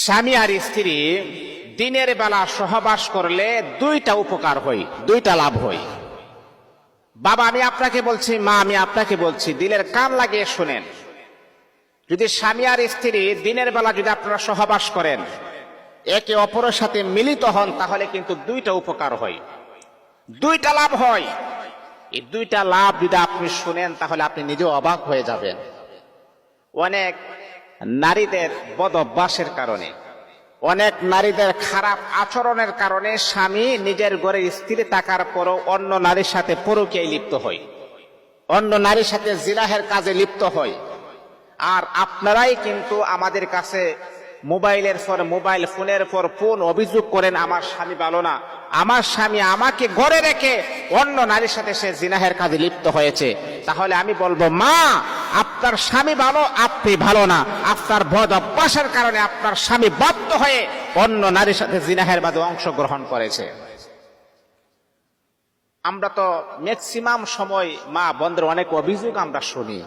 স্বামী আর স্ত্রী দিনের বেলা সহবাস করলে দুইটা উপকার হয়, দুইটা লাভ হয়। বাবা আমি আপনাকে বলছি, মা আমি আপনাকে বলছি, দিলের কান লাগিয়ে শুনেন। যদি স্বামী আর স্ত্রী দিনের বেলা যদি আপনারা সহবাস করেন, একে অপরের সাথে মিলিত হন, তাহলে কিন্তু দুইটা উপকার হয়, দুইটা লাভ হয়। এই দুইটা লাভ যদি আপনি শুনেন তাহলে আপনি নিজেও অবাক হয়ে যাবেন। অনেক নারীদের বদ অভ্যাসের কারণে, অনেক নারীদের খারাপ আচরণের কারণে স্বামী নিজের ঘরের স্ত্রী থাকার পরও অন্য নারীর সাথে পরকীয়ায় লিপ্ত হয়, অন্য নারীর সাথে জিনাহের কাজে লিপ্ত হয়। আর আপনারাই কিন্তু আমাদের কাছে মোবাইলের পর মোবাইল, ফোনের পর ফোন অভিযোগ করেন, আমার স্বামী ভালো না, আমার স্বামী আমাকে ঘরে রেখে অন্য নারীর সাথে সে জিনাহের কাজে লিপ্ত হয়েছে। তাহলে আমি বলবো, মা আপনার স্বামী ভালো, আপনি ভালো না। আপনার বদ অভ্যাসের কারণে আপনার স্বামী বাধ্য হয়ে অন্য নারীর সাথে জিনাহের বাদে অংশগ্রহণ করেছে। আমরা তো ম্যাক্সিমাম সময় মা বোনদের অনেক অভিযোগ আমরা শুনি,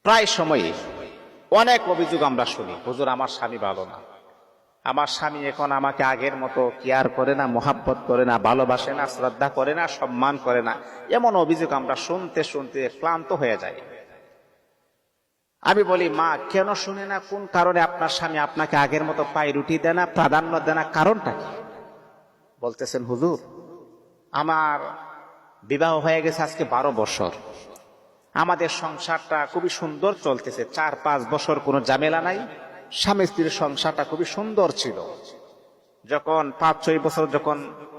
প্রায় সময় অনেক অভিযোগ আমরা শুনি, হুজুর আমার স্বামী ভালো না, আমার স্বামী এখন আমাকে আগের মতো কেয়ার করে না, মোহাব্বত করে না, ভালোবাসে না, শ্রদ্ধা করে না, সম্মান করে না। এমন অভিযোগ আমরা শুনতে শুনতে ক্লান্ত হয়ে যাই। আমি বলি, মা কেন শুনে না? কোন কারণে আপনার স্বামী আপনাকে আগের মতো পায়ে রুটি দেয় না, প্রাধান্য দেয় না? কারণটা কি? বলতেছেন, হুজুর আমার বিবাহ হয়ে গেছে আজকে 12 বছর, আমাদের সংসারটা খুবই সুন্দর চলতেছে, 4-5 বছর কোনো ঝামেলা নাই, স্বামী স্ত্রীর সংসারটা খুবই সুন্দর ছিল। যখন 5-6 বছর যখন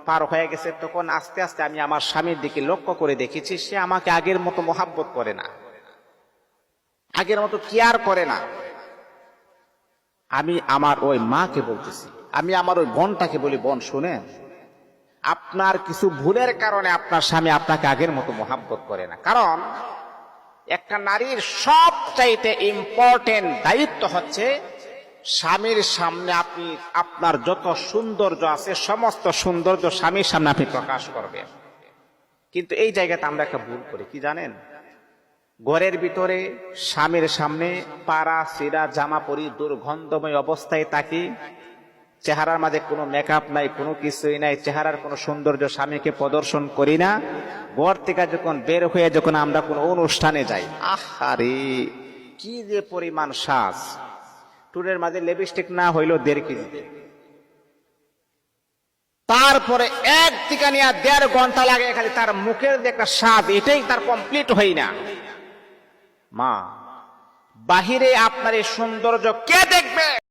পার হয়ে গেছে, তখন আস্তে আস্তে আমি আমার স্বামীর দিকে লক্ষ্য করে দেখেছি, সে আমাকে আগের মতো মোহাব্বত করে না, আগের মতো কেয়ার করে না। আমি আমার ওই মাকে বলতেছি, আমি আমার ওই বোনটাকে বলি, বোন শুনেন, আপনার কিছু ভুলের কারণে আপনার স্বামী আপনাকে আগের মতো মোহাব্বত করে না। কারণ একটা নারীর সবচাইতে ইম্পর্টেন্ট দায়িত্ব হচ্ছে স্বামীর সামনে আপনি আপনার যত সৌন্দর্য আছে সমস্ত সৌন্দর্য স্বামীর সামনে আপনি প্রকাশ করবেন। কিন্তু এই জায়গাতে আমরা একটা ভুল করি, কি জানেন? ঘরের ভিতরে স্বামীর সামনে পাড়া সিরা জামা পরি দুর্গন্ধময় অবস্থায় থাকি, চেহারার মাঝে কোনো মেকআপ নাই, কোনো কিছুই নাই, চেহারার কোনো সৌন্দর্য স্বামীকে প্রদর্শন করি না। ঘর থেকে যখন বের হয়ে যখন আমরা কোনো অনুষ্ঠানে যাই, আহারে কি যে পরিমাণ সাজ, টুরের মাঝে লিপস্টিক না হইলো 1.5 কেজি, তারপরে এক থেকে নিয়ে 1.5 ঘন্টা লাগে খালি তার মুখের যে একটা সাজ, এটাই তার কমপ্লিট হই না। মা বাহিরে আপনার এই সৌন্দর্য কে দেখবে?